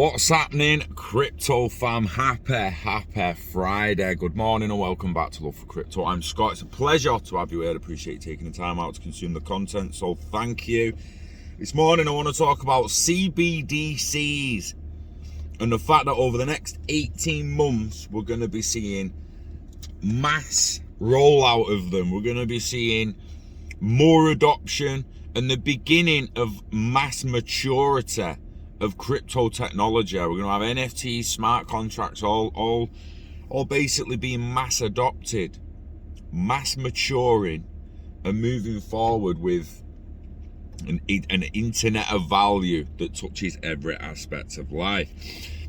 What's happening, crypto fam? Happy Friday. Good morning and welcome back to Love for Crypto. I'm Scott. It's a pleasure to have you here. I appreciate you taking the time out to consume the content, so thank you. This morning I want to talk about CBDCs and the fact that over the next 18 months we're going to be seeing mass rollout of them. We're going to be seeing more adoption and the beginning of mass maturity of crypto technology. We're going to have NFTs, smart contracts, all basically being mass adopted, mass maturing, and moving forward with an internet of value that touches every aspect of life.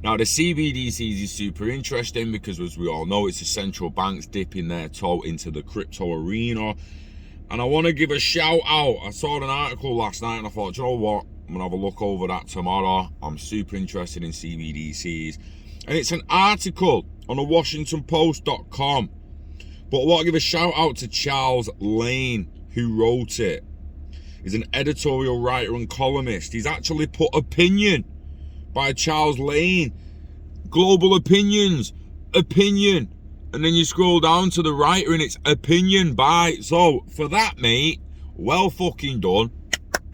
Now, the CBDCs is super interesting because, as we all know, it's the central banks dipping their toe into the crypto arena. And I want to give a shout out. I saw an article last night and I thought, you know what? I'm going to have a look over that tomorrow. I'm super interested in CBDCs. And it's an article on a WashingtonPost.com. But I want to give a shout out to Charles Lane, who wrote it. He's an editorial writer and columnist. He's actually put opinion by Charles Lane. Global opinions. Opinion. And then you scroll down to the writer and it's opinion by. So for that, mate, well fucking done.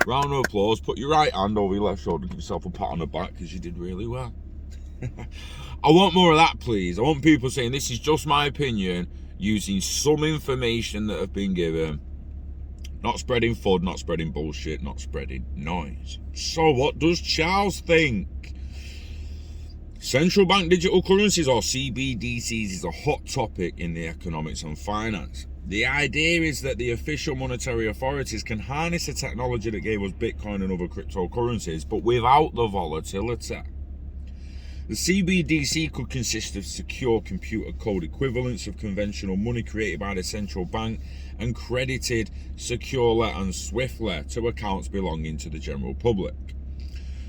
Round of applause. Put your right hand over your left shoulder. Give yourself a pat on the back because you did really well. I want more of that, please. I want people saying this is just my opinion, using some information that have been given. Not spreading FUD, not spreading bullshit, not spreading noise. So what does Charles think? Central bank digital currencies, or CBDCs, is a hot topic in the economics and finance. The idea is that the official monetary authorities can harness the technology that gave us Bitcoin and other cryptocurrencies, but without the volatility. The CBDC could consist of secure computer code equivalents of conventional money created by the central bank and credited securely and swiftly to accounts belonging to the general public.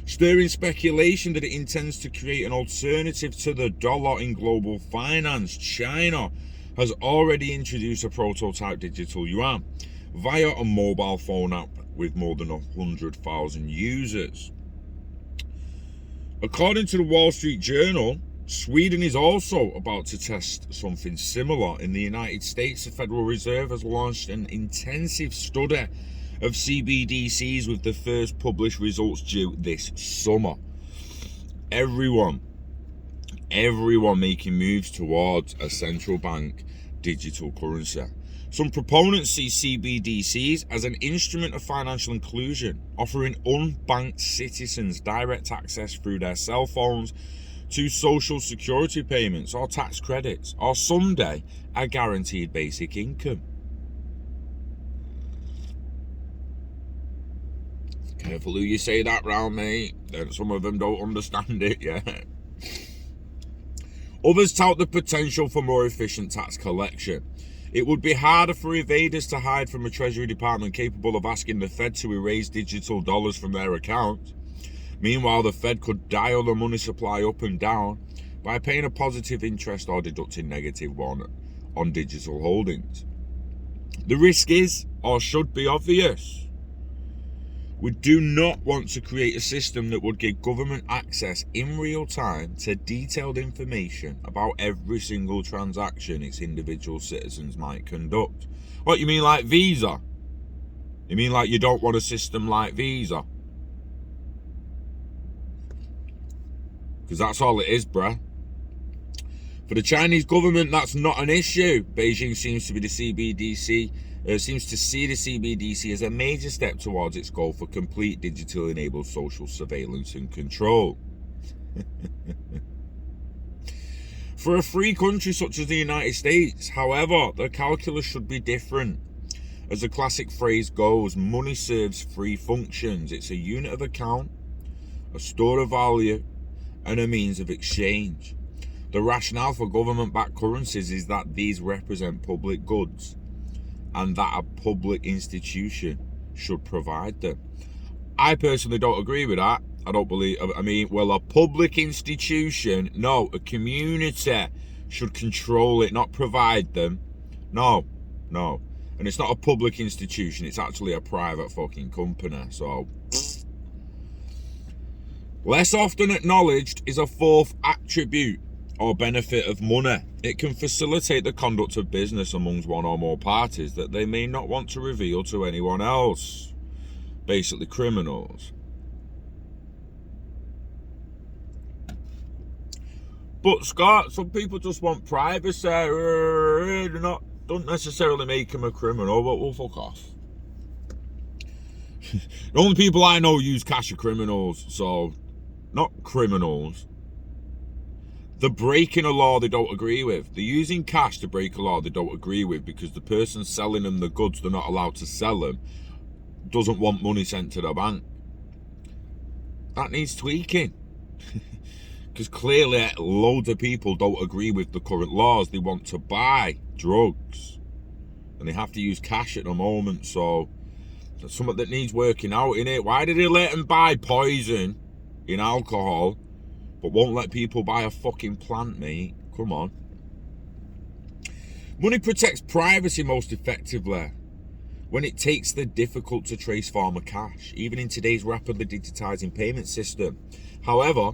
Stirring speculation that it intends to create an alternative to the dollar in global finance, China has already introduced a prototype digital yuan via a mobile phone app with more than 100,000 users. According to the Wall Street Journal, Sweden is also about to test something similar. In the United States, the Federal Reserve has launched an intensive study of CBDCs with the first published results due this summer. Everyone making moves towards a central bank digital currency. Some proponents see CBDCs as an instrument of financial inclusion, offering unbanked citizens direct access through their cell phones to social security payments or tax credits, or someday a guaranteed basic income. Careful who you say that round, mate. Some of them don't understand it yet. Others tout the potential for more efficient tax collection. It would be harder for evaders to hide from a Treasury Department capable of asking the Fed to erase digital dollars from their accounts. Meanwhile, the Fed could dial the money supply up and down by paying a positive interest or deducting negative one on digital holdings. The risk is, or should be, obvious. We do not want to create a system that would give government access in real time to detailed information about every single transaction its individual citizens might conduct. What, you mean like Visa? You mean like you don't want a system like Visa? Because that's all it is, bruh. For the Chinese government, that's not an issue. Beijing seems to see the CBDC as a major step towards its goal for complete digitally enabled social surveillance and control. For a free country such as the United States, however, the calculus should be different. As the classic phrase goes, money serves three functions. It's a unit of account, a store of value, and a means of exchange. The rationale for government-backed currencies is that these represent public goods and that a public institution should provide them. I personally don't agree with that. A public institution, no, a community should control it, not provide them. No. And it's not a public institution, it's actually a private fucking company. So Less often acknowledged is a fourth attribute or benefit of money. It can facilitate the conduct of business amongst one or more parties that they may not want to reveal to anyone else. Basically criminals. But Scott, some people just want privacy. Don't necessarily make them a criminal, but we'll fuck off. The only people I know use cash are criminals, so not criminals. They're breaking a law they don't agree with. They're using cash to break a law they don't agree with because the person selling them the goods they're not allowed to sell them doesn't want money sent to the bank. That needs tweaking. Because clearly loads of people don't agree with the current laws. They want to buy drugs and they have to use cash at the moment, so that's something that needs working out, innit? Why did they let them buy poison in alcohol but won't let people buy a fucking plant, mate? Come on. Money protects privacy most effectively when it takes the difficult to trace form of cash, even in today's rapidly digitizing payment system. However,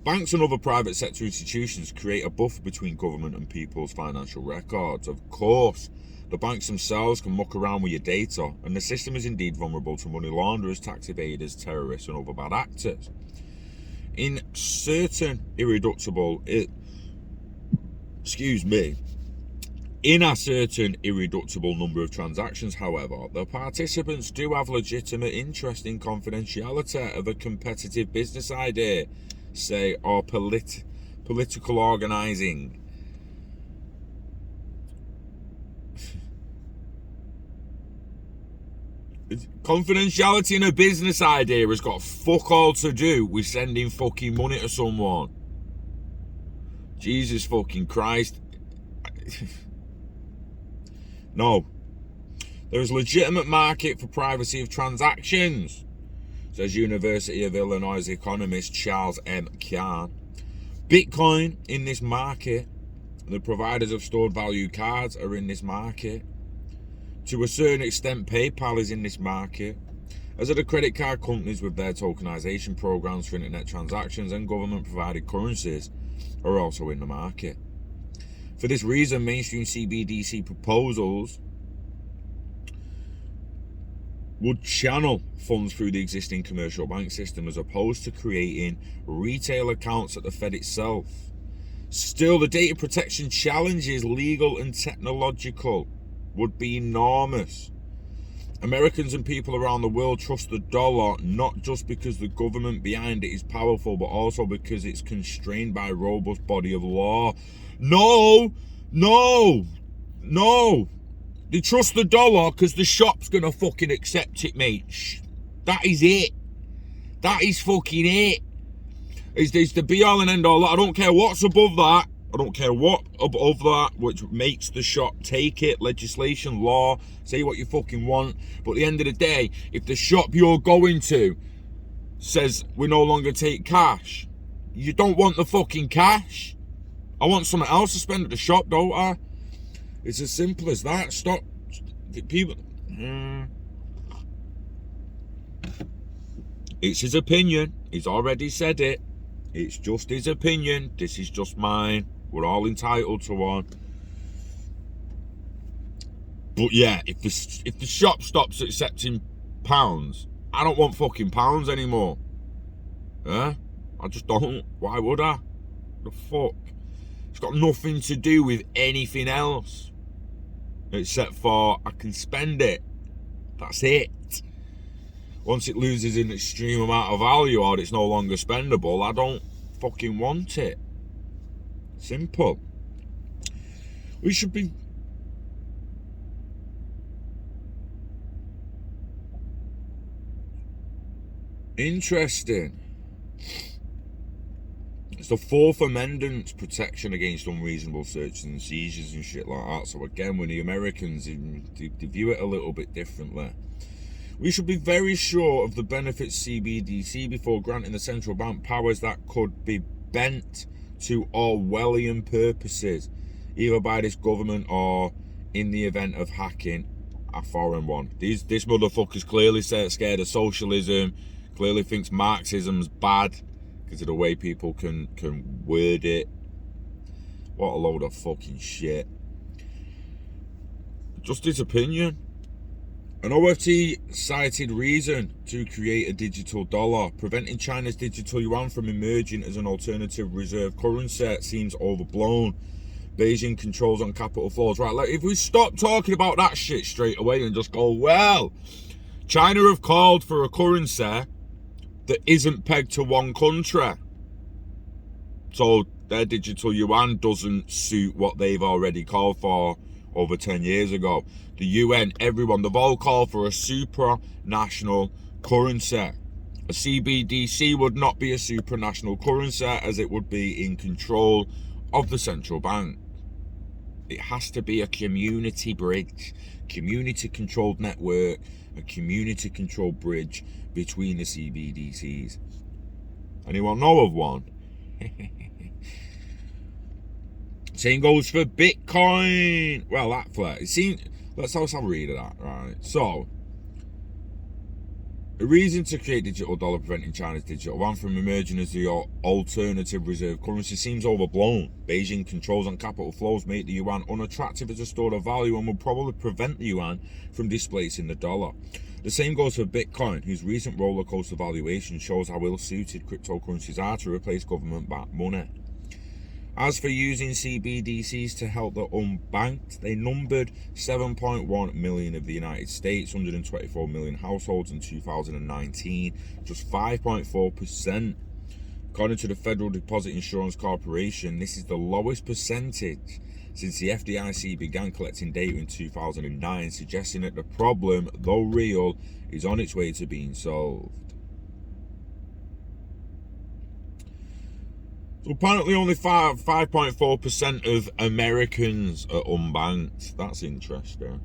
banks and other private sector institutions create a buffer between government and people's financial records. Of course, the banks themselves can muck around with your data, and the system is indeed vulnerable to money launderers, tax evaders, terrorists, and other bad actors. In a certain irreducible number of transactions, however, the participants do have legitimate interest in confidentiality of a competitive business idea, say, or political organising. Confidentiality in a business idea has got fuck all to do with sending fucking money to someone. Jesus fucking Christ. No. There is legitimate market for privacy of transactions, says University of Illinois economist Charles M. Kahn. Bitcoin in this market, the providers of stored value cards are in this market. To a certain extent, PayPal is in this market, as are the credit card companies with their tokenization programs for internet transactions, and government-provided currencies are also in the market. For this reason, mainstream CBDC proposals would channel funds through the existing commercial bank system as opposed to creating retail accounts at the Fed itself. Still, the data protection challenges, legal and technological, would be enormous. Americans and people around the world trust the dollar not just because the government behind it is powerful, but also because it's constrained by a robust body of law. No! They trust the dollar because the shop's gonna fucking accept it, mate. That is it. That is fucking it. It's the be all and end all. I don't care what's above that. I don't care what above that, which makes the shop take it. Legislation, law, say what you fucking want. But at the end of the day, if the shop you're going to says we no longer take cash, you don't want the fucking cash. I want something else to spend at the shop, don't I? It's as simple as that. Stop. People. It's his opinion. He's already said it. It's just his opinion. This is just mine. We're all entitled to one. But yeah, if the shop stops accepting pounds, I don't want fucking pounds anymore. I just don't. Why would I? The fuck? It's got nothing to do with anything else. Except for I can spend it. That's it. Once it loses an extreme amount of value or it's no longer spendable, I don't fucking want it. Simple. We should be... Interesting. It's the Fourth Amendment's protection against unreasonable searches and seizures and shit like that. So again, when the Americans, they view it a little bit differently. We should be very sure of the benefits CBDC before granting the central bank powers that could be bent to Orwellian purposes, either by this government or in the event of hacking a foreign one. This motherfucker's clearly scared of socialism, clearly thinks Marxism's bad. because of the way people can word it. What a load of fucking shit. Just his opinion. An OFT cited reason to create a digital dollar. Preventing China's digital yuan from emerging as an alternative reserve currency seems overblown. Beijing controls on capital flows. Right, like if we stop talking about that shit straight away and just go, well, China have called for a currency that isn't pegged to one country. So their digital yuan doesn't suit what they've already called for over 10 years ago. The UN, everyone, they've all called for a supranational currency. A CBDC would not be a supranational currency as it would be in control of the central bank. It has to be a community bridge, community-controlled network, a community-controlled bridge between the CBDCs. Anyone know of one? Same goes for Bitcoin. Well, that flat. It seems. Let's have a read of that, right? So, a reason to create digital dollar preventing China's digital yuan from emerging as the alternative reserve currency seems overblown. Beijing controls on capital flows make the yuan unattractive as a store of value and will probably prevent the yuan from displacing the dollar. The same goes for Bitcoin, whose recent rollercoaster valuation shows how ill-suited cryptocurrencies are to replace government-backed money. As for using CBDCs to help the unbanked, they numbered 7.1 million of the United States, 124 million households in 2019, just 5.4%. According to the Federal Deposit Insurance Corporation, this is the lowest percentage since the FDIC began collecting data in 2009, suggesting that the problem, though real, is on its way to being solved. So apparently only 5.4% of Americans are unbanked. That's interesting.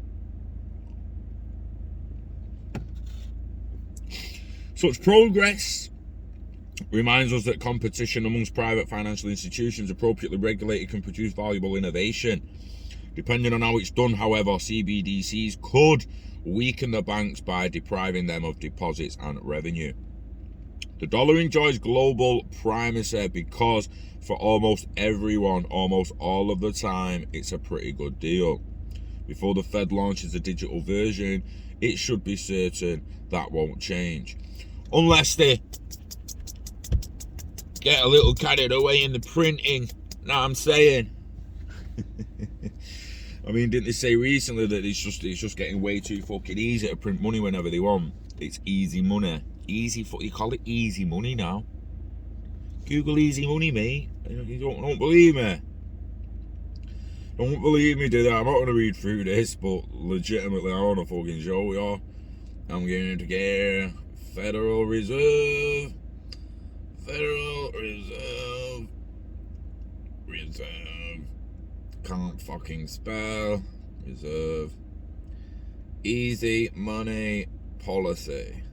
Such progress reminds us that competition amongst private financial institutions appropriately regulated can produce valuable innovation. Depending on how it's done, however, CBDCs could weaken the banks by depriving them of deposits and revenue. The dollar enjoys global primacy because for almost everyone, almost all of the time, it's a pretty good deal. Before the Fed launches a digital version, it should be certain that won't change. Unless they get a little carried away in the printing. Know what I'm saying? I mean, didn't they say recently that it's just getting way too fucking easy to print money whenever they want? It's easy money. You call it easy money now. Google easy money, mate. You don't believe me. Don't believe me, did I? I'm not going to read through this, but legitimately, I want to fucking show you. I'm going to get Federal Reserve. Can't fucking spell. Reserve. Easy money policy.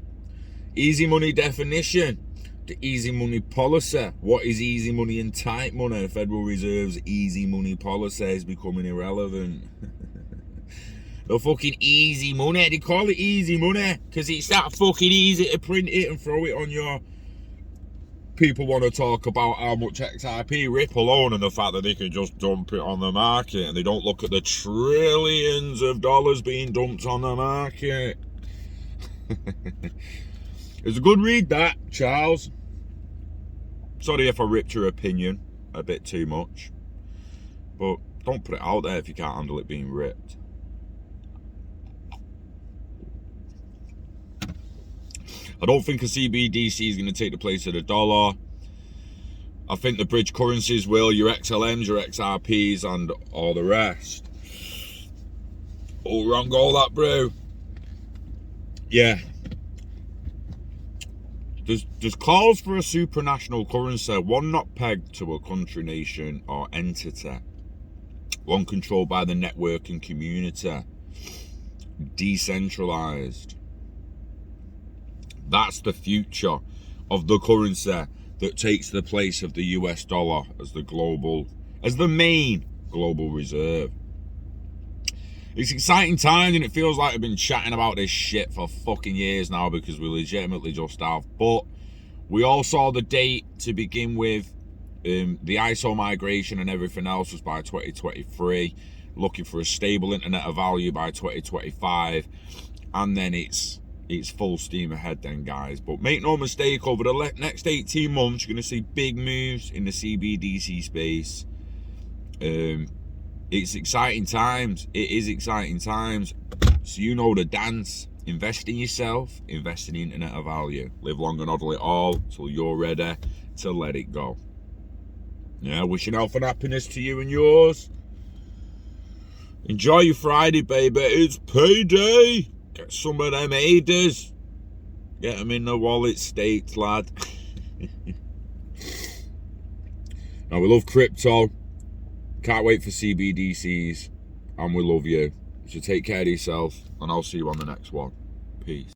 Easy money definition. The easy money policy. What is easy money and tight money? The Federal Reserve's easy money policy is becoming irrelevant. The fucking easy money. They call it easy money because it's that fucking easy to print it and throw it on your... People want to talk about how much XRP rip alone and the fact that they can just dump it on the market, and they don't look at the trillions of dollars being dumped on the market. It's a good read, that, Charles. Sorry if I ripped your opinion a bit too much, but don't put it out there if you can't handle it being ripped. I don't think a CBDC is going to take the place of the dollar. I think the bridge currencies will, your XLMs, your XRPs, and all the rest. Oh, wrong all that, bro. Yeah. There's calls for a supranational currency, one not pegged to a country, nation, or entity. One controlled by the network and community. Decentralized. That's the future of the currency that takes the place of the US dollar as the main global reserve. It's exciting times, and it feels like I've been chatting about this shit for fucking years now because we legitimately just have. But We all saw the date to begin with. The ISO migration and everything else was by 2023. Looking for a stable internet of value by 2025. And then it's full steam ahead then, guys. But make no mistake, over the next 18 months, you're going to see big moves in the CBDC space. It's exciting times. It is exciting times. So you know the dance. Invest in yourself. Invest in the internet of value. Live long and hodl it all till you're ready to let it go. Yeah, wishing health and happiness to you and yours. Enjoy your Friday, baby. It's payday. Get some of them aiders. Get them in the wallet states, lad. Now, we love crypto. Can't wait for CBDCs. And we love you. So take care of yourself. And I'll see you on the next one. Peace.